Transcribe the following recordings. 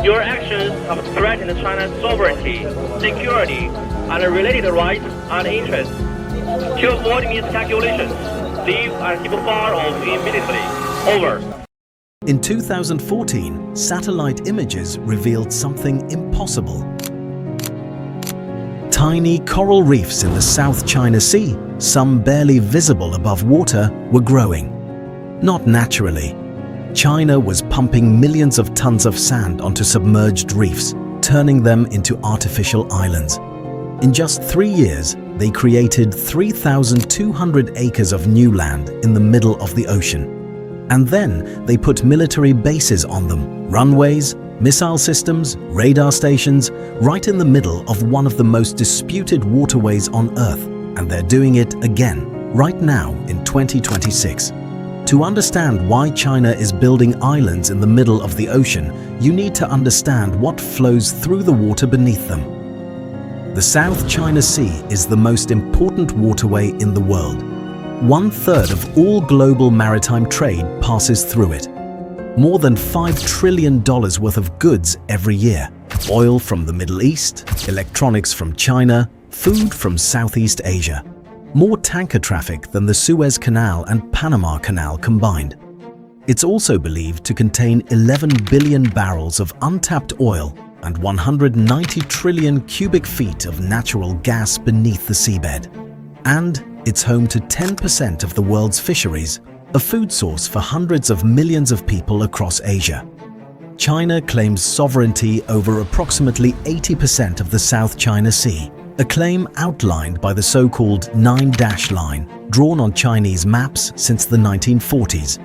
Your actions have threatened China's sovereignty, security, and related rights and interests. To avoid miscalculations, leave and keep far off immediately. Over. In 2014, satellite images revealed something impossible. Tiny coral reefs in the South China Sea, some barely visible above water, were growing. Not naturally. China was pumping millions of tons of sand onto submerged reefs, turning them into artificial islands. In just 3 years, they created 3,200 acres of new land in the middle of the ocean. And then they put military bases on them, runways, missile systems, radar stations, right in the middle of one of the most disputed waterways on Earth. And they're doing it again, right now in 2026. To understand why China is building islands in the middle of the ocean, you need to understand what flows through the water beneath them. The South China Sea is the most important waterway in the world. 1/3 of all global maritime trade passes through it. More than $5 trillion worth of goods every year. Oil from the Middle East, electronics from China, food from Southeast Asia. More tanker traffic than the Suez Canal and Panama Canal combined. It's also believed to contain 11 billion barrels of untapped oil and 190 trillion cubic feet of natural gas beneath the seabed. And it's home to 10% of the world's fisheries, a food source for hundreds of millions of people across Asia. China claims sovereignty over approximately 80% of the South China Sea, a claim outlined by the so-called 9-dash line, drawn on Chinese maps since the 1940s.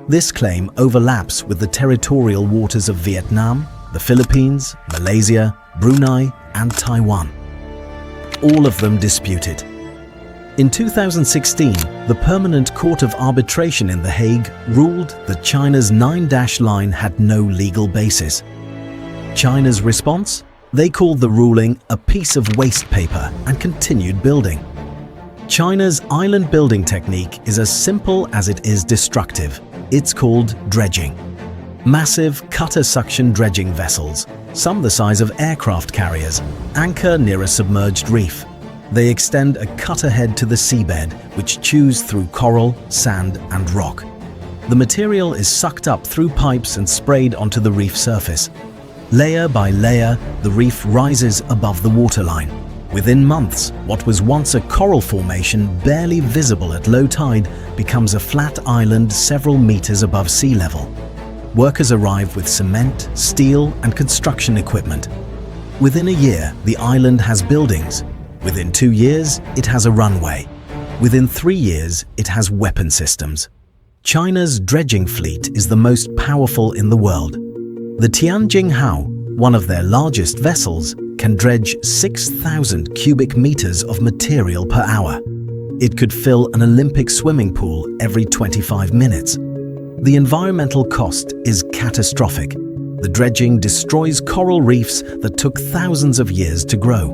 This claim overlaps with the territorial waters of Vietnam, the Philippines, Malaysia, Brunei, and Taiwan. All of them disputed. In 2016, the Permanent Court of Arbitration in The Hague ruled that China's 9-dash line had no legal basis. China's response? They called the ruling a piece of waste paper and continued building. China's island building technique is as simple as it is destructive. It's called dredging. Massive cutter suction dredging vessels, some the size of aircraft carriers, anchor near a submerged reef. They extend a cutter head to the seabed, which chews through coral, sand, and rock. The material is sucked up through pipes and sprayed onto the reef surface. Layer by layer, the reef rises above the waterline. Within months, what was once a coral formation barely visible at low tide becomes a flat island several meters above sea level. Workers arrive with cement, steel, and construction equipment. Within a year, the island has buildings. Within 2 years, it has a runway. Within 3 years, it has weapon systems. China's dredging fleet is the most powerful in the world. The Tianjinghao, one of their largest vessels, can dredge 6,000 cubic meters of material per hour. It could fill an Olympic swimming pool every 25 minutes. The environmental cost is catastrophic. The dredging destroys coral reefs that took thousands of years to grow.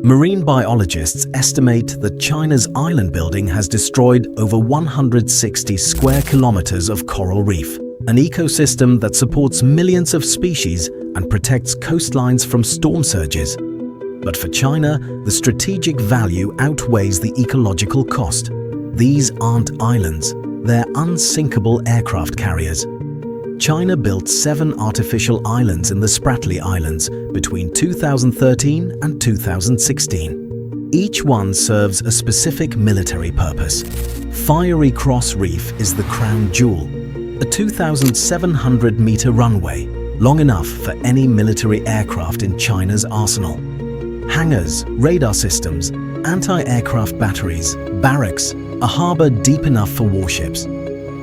Marine biologists estimate that China's island building has destroyed over 160 square kilometers of coral reef, an ecosystem that supports millions of species and protects coastlines from storm surges. But for China, the strategic value outweighs the ecological cost. These aren't islands, they're unsinkable aircraft carriers. China built 7 artificial islands in the Spratly Islands between 2013 and 2016. Each one serves a specific military purpose. Fiery Cross Reef is the crown jewel, a 2,700-meter runway, long enough for any military aircraft in China's arsenal. Hangars, radar systems, anti-aircraft batteries, barracks, a harbor deep enough for warships.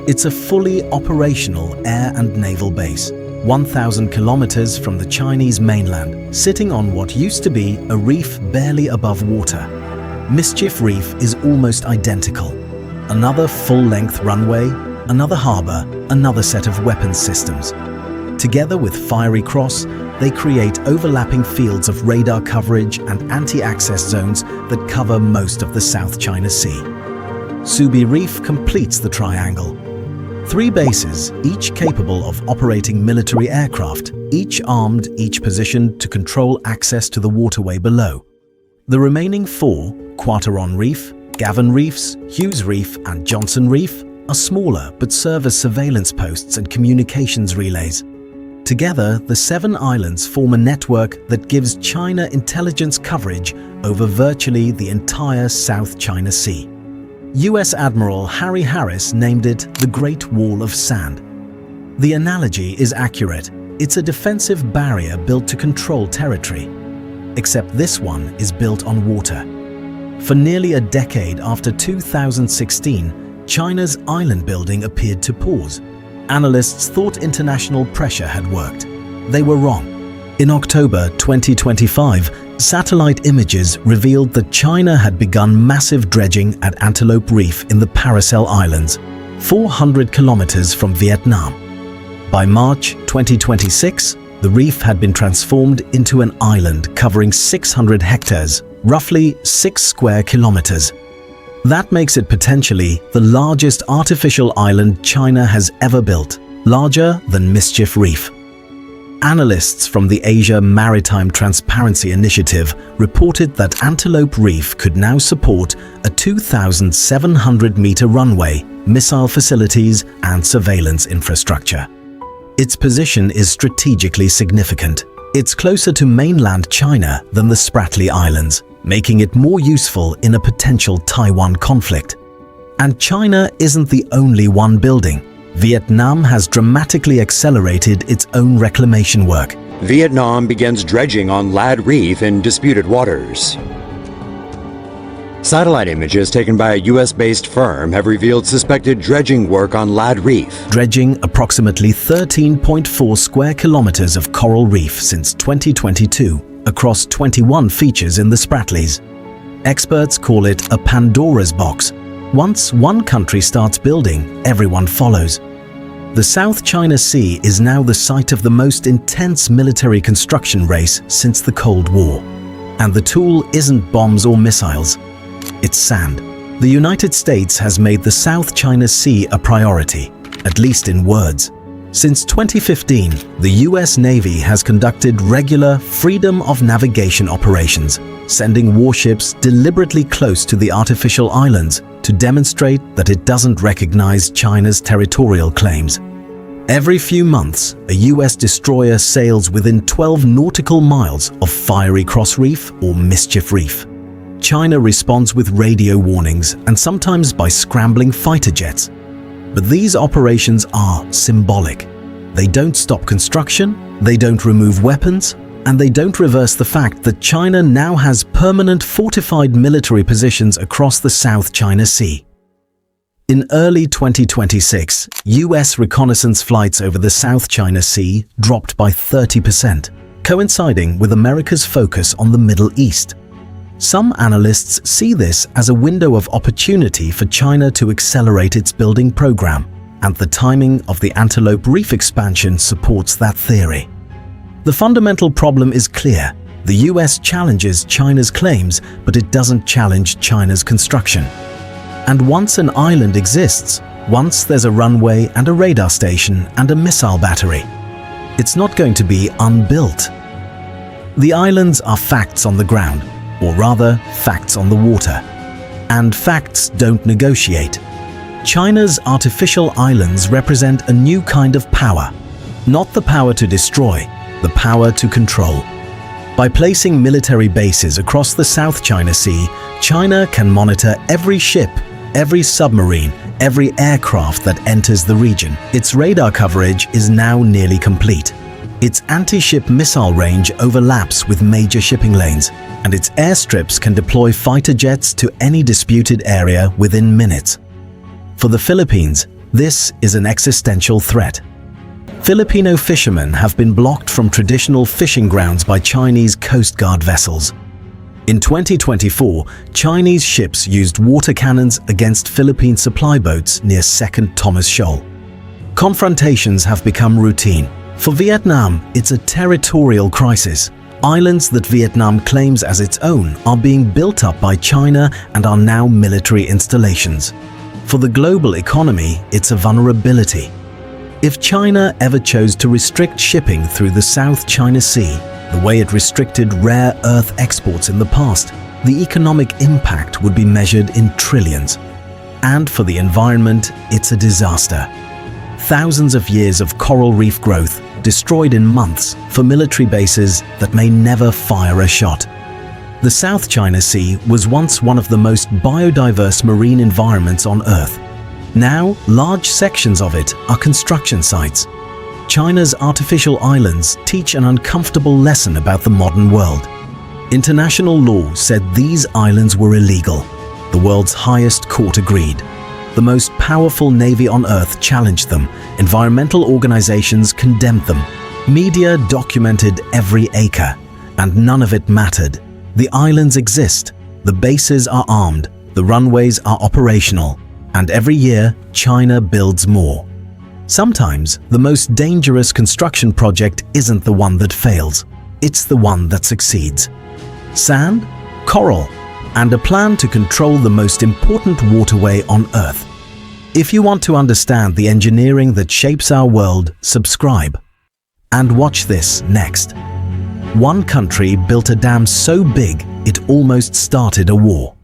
It's a fully operational air and naval base, 1,000 kilometers from the Chinese mainland, sitting on what used to be a reef barely above water. Mischief Reef is almost identical. Another full-length runway, another harbor, another set of weapons systems. Together with Fiery Cross, they create overlapping fields of radar coverage and anti-access zones that cover most of the South China Sea. Subi Reef completes the triangle. 3 bases, each capable of operating military aircraft, each armed, each positioned to control access to the waterway below. The remaining 4, Quarteron Reef, Gavin Reefs, Hughes Reef and Johnson Reef, are smaller but serve as surveillance posts and communications relays. Together, the 7 islands form a network that gives China intelligence coverage over virtually the entire South China Sea. US Admiral Harry Harris named it the Great Wall of Sand. The analogy is accurate. It's a defensive barrier built to control territory. Except this one is built on water. For nearly a decade after 2016, China's island building appeared to pause. Analysts thought international pressure had worked. They were wrong. In October 2025, satellite images revealed that China had begun massive dredging at Antelope Reef in the Paracel Islands, 400 kilometers from Vietnam. By March 2026, the reef had been transformed into an island covering 600 hectares, roughly 6 square kilometers. That makes it potentially the largest artificial island China has ever built, larger than Mischief Reef. Analysts from the Asia Maritime Transparency Initiative reported that Antelope Reef could now support a 2,700-meter runway, missile facilities, and surveillance infrastructure. Its position is strategically significant. It's closer to mainland China than the Spratly Islands, making it more useful in a potential Taiwan conflict. And China isn't the only one building. Vietnam has dramatically accelerated its own reclamation work. Vietnam begins dredging on Lad Reef in disputed waters. Satellite images taken by a US-based firm have revealed suspected dredging work on Lad Reef. Dredging approximately 13.4 square kilometers of coral reef since 2022 across 21 features in the Spratlys. Experts call it a Pandora's box. Once one country starts building, everyone follows. The South China Sea is now the site of the most intense military construction race since the Cold War. And the tool isn't bombs or missiles. It's sand. The United States has made the South China Sea a priority, at least in words. Since 2015, the US Navy has conducted regular freedom of navigation operations, sending warships deliberately close to the artificial islands to demonstrate that it doesn't recognize China's territorial claims. Every few months, a US destroyer sails within 12 nautical miles of Fiery Cross Reef or Mischief Reef. China responds with radio warnings and sometimes by scrambling fighter jets. But these operations are symbolic. They don't stop construction, they don't remove weapons, and they don't reverse the fact that China now has permanent fortified military positions across the South China Sea. In early 2026, US reconnaissance flights over the South China Sea dropped by 30%, coinciding with America's focus on the Middle East. Some analysts see this as a window of opportunity for China to accelerate its building program, and the timing of the Antelope Reef expansion supports that theory. The fundamental problem is clear. The US challenges China's claims, but it doesn't challenge China's construction. And once an island exists, once there's a runway and a radar station and a missile battery, it's not going to be unbuilt. The islands are facts on the ground, or rather, facts on the water. And facts don't negotiate. China's artificial islands represent a new kind of power. Not the power to destroy, the power to control. By placing military bases across the South China Sea, China can monitor every ship, every submarine, every aircraft that enters the region. Its radar coverage is now nearly complete. Its anti-ship missile range overlaps with major shipping lanes, and its airstrips can deploy fighter jets to any disputed area within minutes. For the Philippines, this is an existential threat. Filipino fishermen have been blocked from traditional fishing grounds by Chinese Coast Guard vessels. In 2024, Chinese ships used water cannons against Philippine supply boats near 2nd Thomas Shoal. Confrontations have become routine. For Vietnam, it's a territorial crisis. Islands that Vietnam claims as its own are being built up by China and are now military installations. For the global economy, it's a vulnerability. If China ever chose to restrict shipping through the South China Sea, the way it restricted rare earth exports in the past, the economic impact would be measured in trillions. And for the environment, it's a disaster. Thousands of years of coral reef growth destroyed in months for military bases that may never fire a shot. The South China Sea was once one of the most biodiverse marine environments on Earth. Now, large sections of it are construction sites. China's artificial islands teach an uncomfortable lesson about the modern world. International law said these islands were illegal. The world's highest court agreed. The most powerful navy on Earth challenged them. Environmental organizations condemned them. Media documented every acre, and none of it mattered. The islands exist, the bases are armed, the runways are operational, and every year China builds more. Sometimes the most dangerous construction project isn't the one that fails, it's the one that succeeds. Sand, coral, and a plan to control the most important waterway on Earth. If you want to understand the engineering that shapes our world, subscribe. And watch this next. One country built a dam so big it almost started a war.